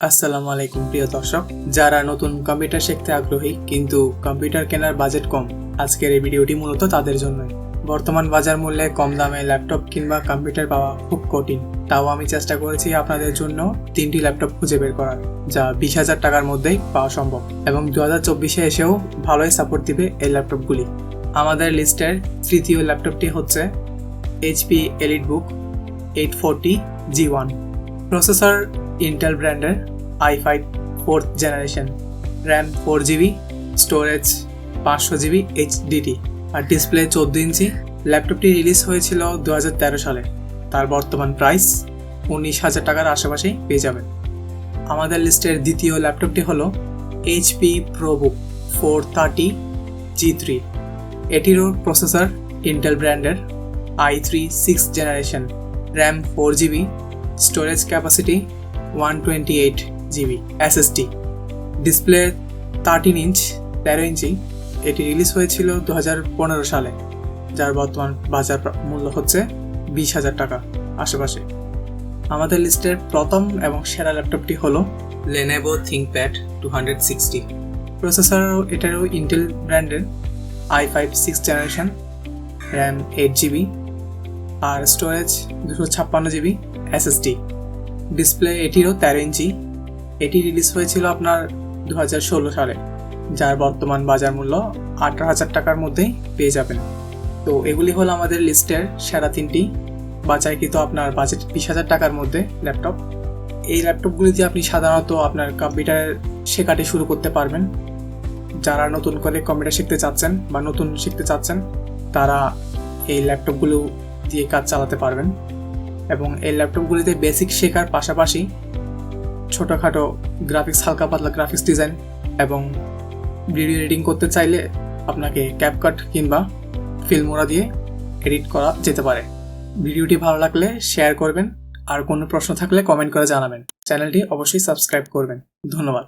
আসসালামু আলাইকুম প্রিয় দর্শক, যারা নতুন কম্পিউটার শিখতে আগ্রহী কিন্তু কম্পিউটার কেনার বাজেট কম, আজকের এই ভিডিওটি মূলত তাদের জন্যই। বর্তমান বাজার মূল্যে কম দামে ল্যাপটপ কিংবা কম্পিউটার পাওয়া খুব কঠিন। তাও আমি চেষ্টা করেছি আপনাদের জন্য 3টি ল্যাপটপ খুঁজে বের করার, যা 20,000 টাকার মধ্যেই পাওয়া সম্ভব এবং 2024-এ এসেও ভালোই সাপোর্ট দিবে এই ল্যাপটপগুলি। আমাদের লিস্টের তৃতীয় ল্যাপটপটি হচ্ছে HP EliteBook 840 G1। Processor Intel ব্র্যান্ডের i5 4th generation, RAM 4GB, storage 500GB HDD আর ডিসপ্লে 14 ইঞ্চি। ল্যাপটপটি রিলিজ হয়েছিল 2013 সালে। তার বর্তমান প্রাইস 19,000 টাকার আশেপাশেই পেয়ে যাবেন। আমাদের লিস্টের দ্বিতীয় ল্যাপটপটি হলো HP ProBook 430 G3। এটিরও প্রসেসর ইন্টেল ব্র্যান্ডের i3 6th generation, RAM 4GB, storage capacity 128GB SSD, display 13 inch 13 ইঞ্চি। এটি রিলিজ হয়েছিল 2015 সালে, যার বর্তমান বাজার মূল্য হচ্ছে 20,000 টাকা আশেপাশে। আমাদের লিস্টের প্রথম এবং সেরা ল্যাপটপটি হলো Lenovo ThinkPad 260। প্রসেসর এটারও ইন্টেল ব্র্যান্ডের i5 6th generation, RAM 8GB আর স্টোরেজ 256GB SSD, ডিসপ্লে এটিরও 13 ইঞ্চি। এটি রিলিজ হয়েছিল আপনার 2016 সালে, যার বর্তমান বাজার মূল্য 18,000 টাকার মধ্যেই পেয়ে যাবেন। তো এগুলি হলো আমাদের লিস্টের সেরা 3টি বাছাইকৃত আপনার বাজেট 20,000 টাকার মধ্যে ল্যাপটপ। এই ল্যাপটপগুলি দিয়ে আপনি সাধারণত আপনার কম্পিউটার শেখাটি শুরু করতে পারবেন। যারা নতুন করে কম্পিউটার শিখতে চাচ্ছেন বা নতুন শিখতে চাচ্ছেন, তারা এই ল্যাপটপগুলো দিয়ে কাজ চালাতে পারবেন। এবং এই ল্যাপটপগুলিতে বেসিক শেখার পাশাপাশি ছোটোখাটো গ্রাফিক্স, হালকা পাতলা গ্রাফিক্স ডিজাইন এবং ভিডিও এডিটিং করতে চাইলে আপনাকে ক্যাপকাট কিংবা ফিল্মোরা দিয়ে এডিট করা যেতে পারে। ভিডিওটি ভালো লাগলে শেয়ার করবেন, আর কোনো প্রশ্ন থাকলে কমেন্ট করে জানাবেন। চ্যানেলটি অবশ্যই সাবস্ক্রাইব করবেন। ধন্যবাদ।